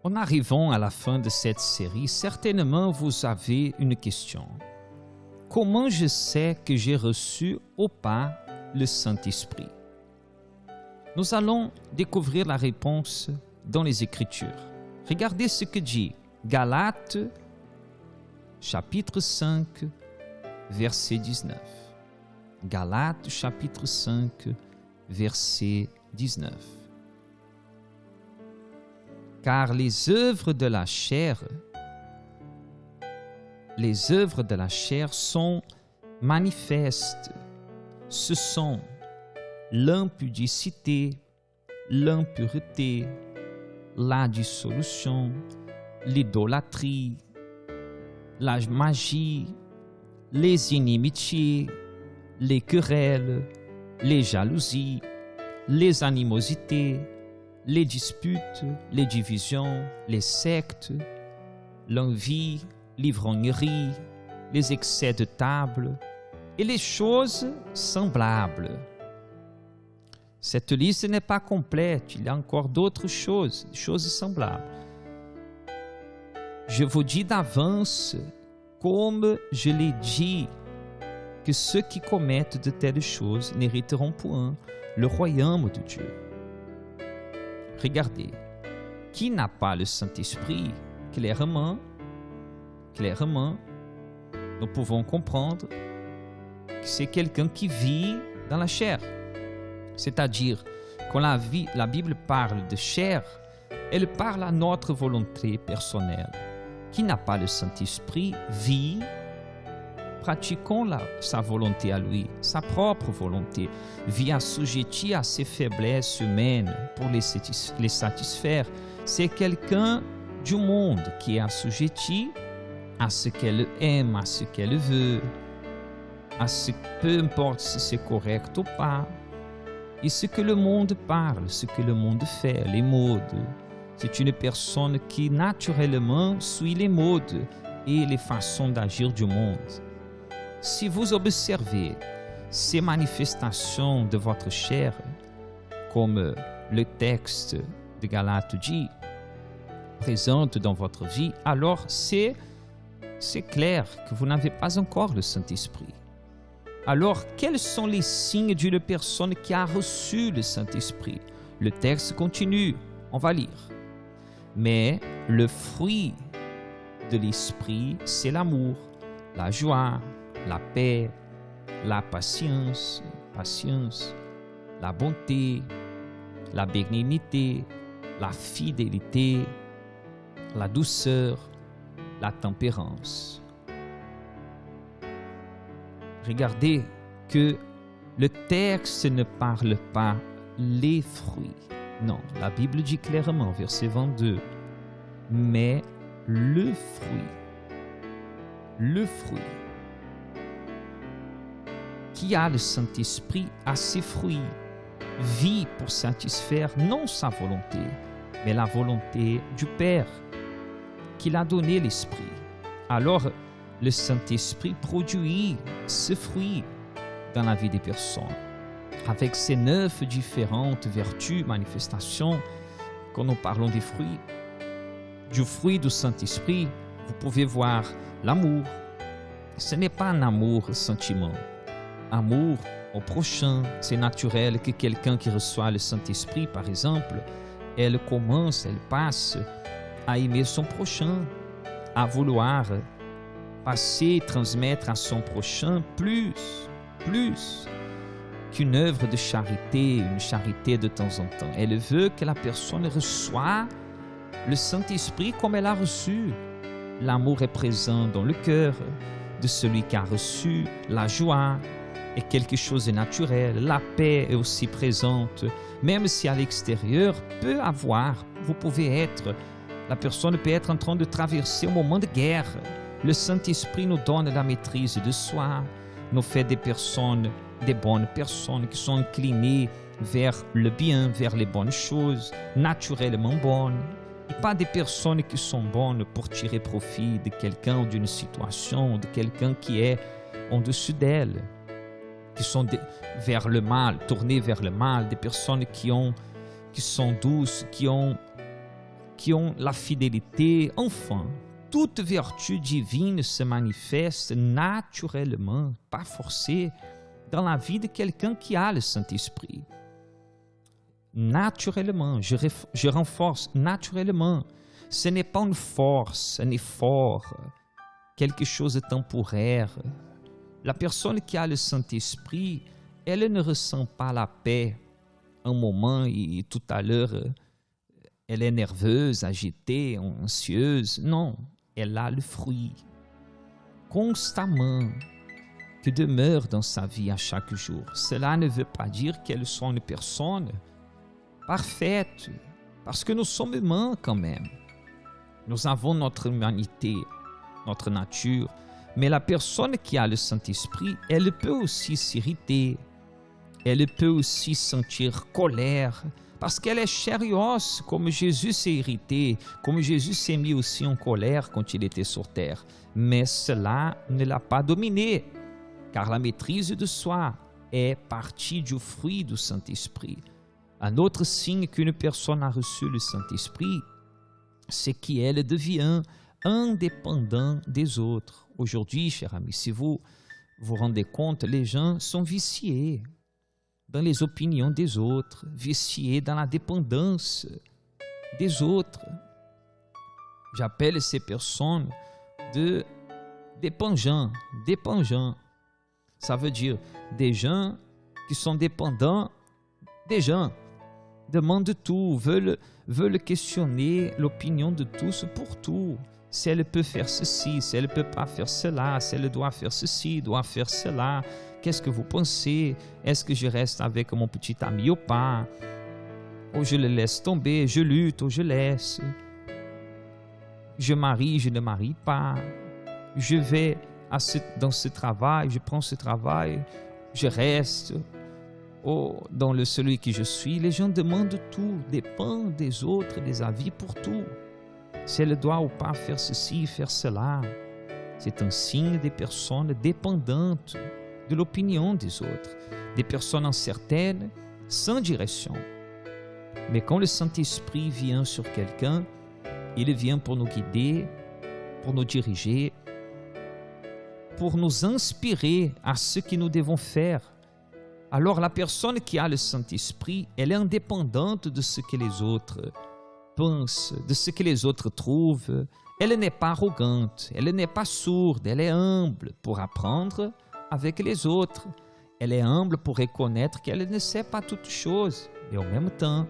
En arrivant à la fin de cette série, certainement vous avez une question. Comment je sais que j'ai reçu ou pas le Saint-Esprit? Nous allons découvrir la réponse dans les Écritures. Regardez ce que dit Galates, chapitre 5, verset 19. Galates, chapitre 5, verset 19. Car les œuvres de la chair sont manifestes. Ce sont l'impudicité, l'impureté, la dissolution, l'idolâtrie, la magie, les inimitiés, les querelles, les jalousies, les animosités, les disputes, les divisions, les sectes, l'envie, l'ivrognerie, les excès de table et les choses semblables. Cette liste n'est pas complète, il y a encore d'autres choses semblables. Je vous dis d'avance, comme je l'ai dit, que ceux qui commettent de telles choses n'hériteront point le royaume de Dieu. Regardez, qui n'a pas le Saint-Esprit? Clairement, nous pouvons comprendre que c'est quelqu'un qui vit dans la chair. C'est-à-dire, quand la Bible parle de chair, elle parle à notre volonté personnelle. Qui n'a pas le Saint-Esprit vit pratiquant sa volonté à lui, sa propre volonté, vit assujetti à ses faiblesses humaines pour les satisfaire. C'est quelqu'un du monde qui est assujetti à ce qu'elle aime, à ce qu'elle veut, peu importe si c'est correct ou pas, et ce que le monde parle, ce que le monde fait, les modes. C'est une personne qui naturellement suit les modes et les façons d'agir du monde. Si vous observez ces manifestations de votre chair, comme le texte de Galates dit, présente dans votre vie, alors c'est clair que vous n'avez pas encore le Saint-Esprit. Alors, quels sont les signes d'une personne qui a reçu le Saint-Esprit? Le texte continue, on va lire. Mais le fruit de l'Esprit, c'est l'amour, la joie, la paix, la patience, la bonté, la bénignité, la fidélité, la douceur, la tempérance. Regardez que le texte ne parle pas les fruits. Non, la Bible dit clairement, verset 22, mais le fruit. Le fruit. Qui a le Saint-Esprit a ses fruits, vit pour satisfaire non sa volonté, mais la volonté du Père, qui l'a donné l'Esprit. Alors, le Saint-Esprit produit ce fruit dans la vie des personnes. Avec ces 9 différentes vertus, manifestations, quand nous parlons des fruits, du fruit du Saint-Esprit, vous pouvez voir l'amour. Ce n'est pas un amour sentiment. Amour au prochain, c'est naturel que quelqu'un qui reçoit le Saint-Esprit, par exemple, elle passe à aimer son prochain, à vouloir passer, transmettre à son prochain plus qu'une œuvre de charité, une charité de temps en temps. Elle veut que la personne reçoive le Saint-Esprit comme elle a reçu. L'amour est présent dans le cœur de celui qui a reçu, la joie est quelque chose de naturel, la paix est aussi présente, même si à l'extérieur la personne peut être en train de traverser un moment de guerre. Le Saint-Esprit nous donne la maîtrise de soi, nous fait des bonnes personnes qui sont inclinées vers le bien, vers les bonnes choses, naturellement bonnes. Et pas des personnes qui sont bonnes pour tirer profit de quelqu'un ou d'une situation, de quelqu'un qui est en-dessus d'elle, qui sont vers le mal, tournées vers le mal, des personnes qui sont douces, qui qui ont la fidélité. Enfin, toute vertu divine se manifeste naturellement, pas forcée, dans la vie de quelqu'un qui a le Saint-Esprit. Naturellement, je renforce, naturellement. Ce n'est pas une force, un effort, quelque chose de temporaire. La personne qui a le Saint-Esprit, elle ne ressent pas la paix un moment et tout à l'heure, elle est nerveuse, agitée, anxieuse. Non, elle a le fruit constamment qui demeure dans sa vie à chaque jour. Cela ne veut pas dire qu'elle soit une personne parfaite, parce que nous sommes humains quand même. Nous avons notre humanité, notre nature, mais la personne qui a le Saint-Esprit, elle peut aussi s'irriter, elle peut aussi sentir colère, parce qu'elle est chair et os, comme Jésus s'est irrité, comme Jésus s'est mis aussi en colère quand il était sur terre. Mais cela ne l'a pas dominé, car la maîtrise de soi est partie du fruit du Saint-Esprit. Un autre signe qu'une personne a reçu le Saint-Esprit, c'est qu'elle devient indépendante des autres. Aujourd'hui, chers amis, si vous vous rendez compte, les gens sont viciés dans les opinions des autres, viciés dans la dépendance des autres. J'appelle ces personnes de dépendants. Ça veut dire des gens qui sont dépendants des gens, demandent tout, veulent questionner l'opinion de tous pour tout. Si elle peut faire ceci, si elle ne peut pas faire cela, si elle doit faire ceci, doit faire cela, qu'est-ce que vous pensez? Est-ce que je reste avec mon petit ami ou pas? Ou je le laisse tomber, je lutte ou je laisse. Je marie, je ne marie pas. Je vais dans ce travail, je prends ce travail, je reste. Dans celui que je suis. Les gens demandent tout, dépendent des autres, des avis pour tout. Si elle doit ou pas faire ceci, faire cela, c'est un signe des personnes dépendantes de l'opinion des autres, des personnes incertaines, sans direction. Mais quand le Saint-Esprit vient sur quelqu'un, il vient pour nous guider, pour nous diriger, pour nous inspirer à ce que nous devons faire. Alors la personne qui a le Saint-Esprit, elle est indépendante de ce que les autres pensent, de ce que les autres trouvent. Elle n'est pas arrogante, elle n'est pas sourde, elle est humble pour apprendre avec les autres. Elle est humble pour reconnaître qu'elle ne sait pas toutes choses. Et en même temps,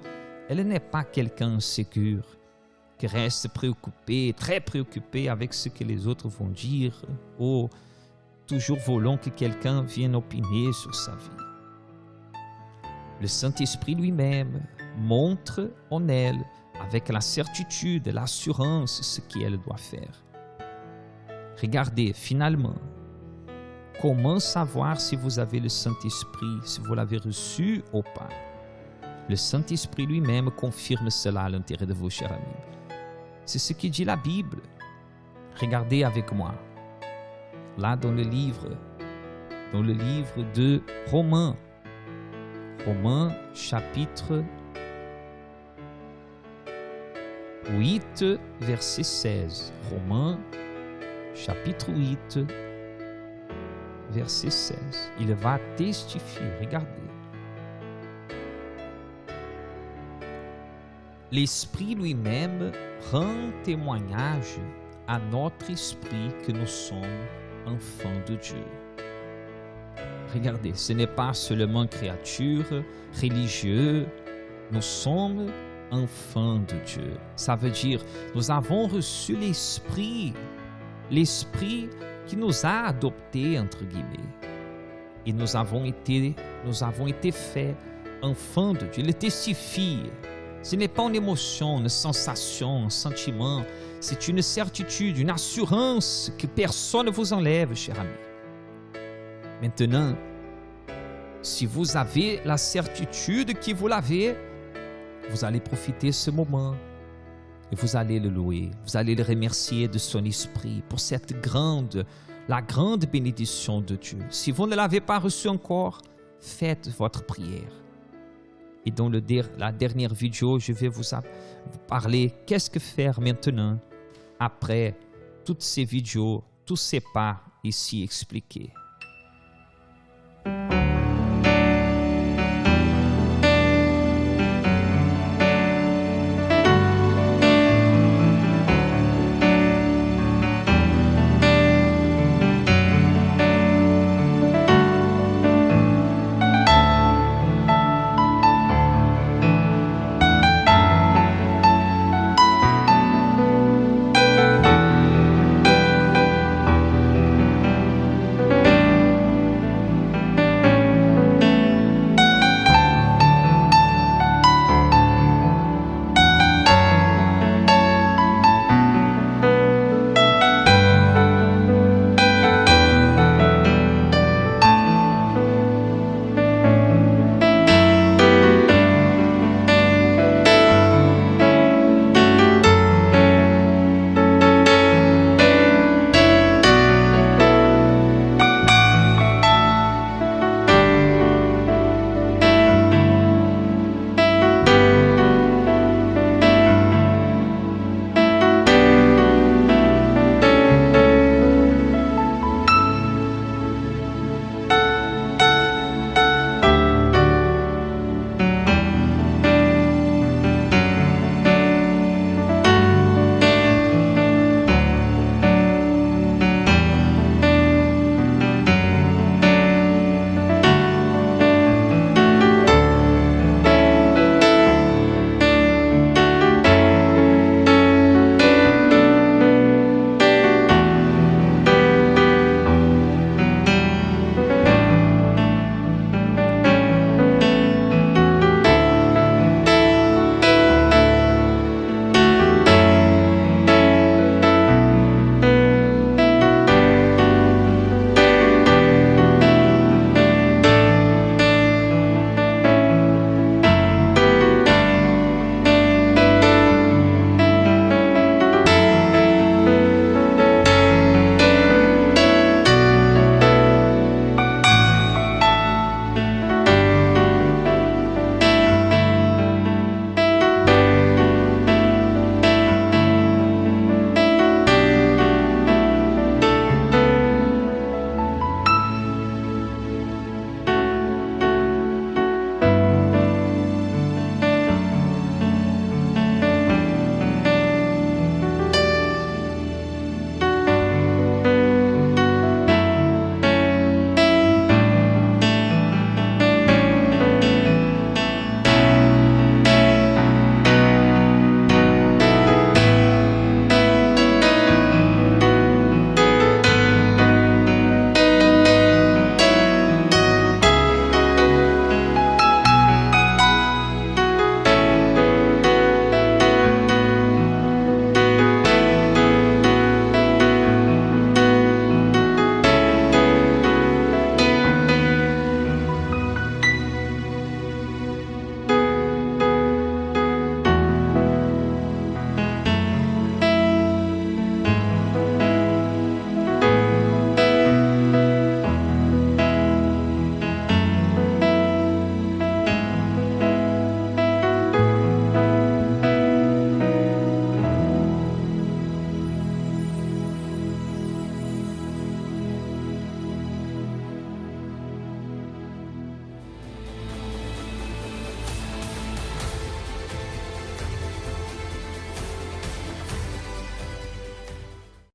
elle n'est pas quelqu'un insécure, qui reste préoccupé, très préoccupé avec ce que les autres vont dire, ou toujours voulant que quelqu'un vienne opiner sur sa vie. Le Saint-Esprit lui-même montre en elle, avec la certitude et l'assurance, ce qu'elle doit faire. Regardez, finalement, comment savoir si vous avez le Saint-Esprit, si vous l'avez reçu ou pas? Le Saint-Esprit lui-même confirme cela à l'intérieur de vous, chers amis. C'est ce que dit la Bible. Regardez avec moi, là dans le livre de Romains, chapitre 8, verset 16. Romains, chapitre 8, verset 16. Il va testifier, regardez. L'Esprit lui-même rend témoignage à notre esprit que nous sommes enfants de Dieu. Regardez, ce n'est pas seulement créature religieuse, nous sommes enfants de Dieu. Ça veut dire, nous avons reçu l'Esprit qui nous a adoptés, entre guillemets. Et nous avons été faits enfants de Dieu. Il testifie. Ce n'est pas une émotion, une sensation, un sentiment. C'est une certitude, une assurance que personne ne vous enlève, cher ami. Maintenant, si vous avez la certitude que vous l'avez, vous allez profiter de ce moment et vous allez le louer. Vous allez le remercier de son esprit pour la grande bénédiction de Dieu. Si vous ne l'avez pas reçu encore, faites votre prière. Et dans la dernière vidéo, je vais vous parler qu'est-ce que faire maintenant après toutes ces vidéos, tous ces pas ici expliqués.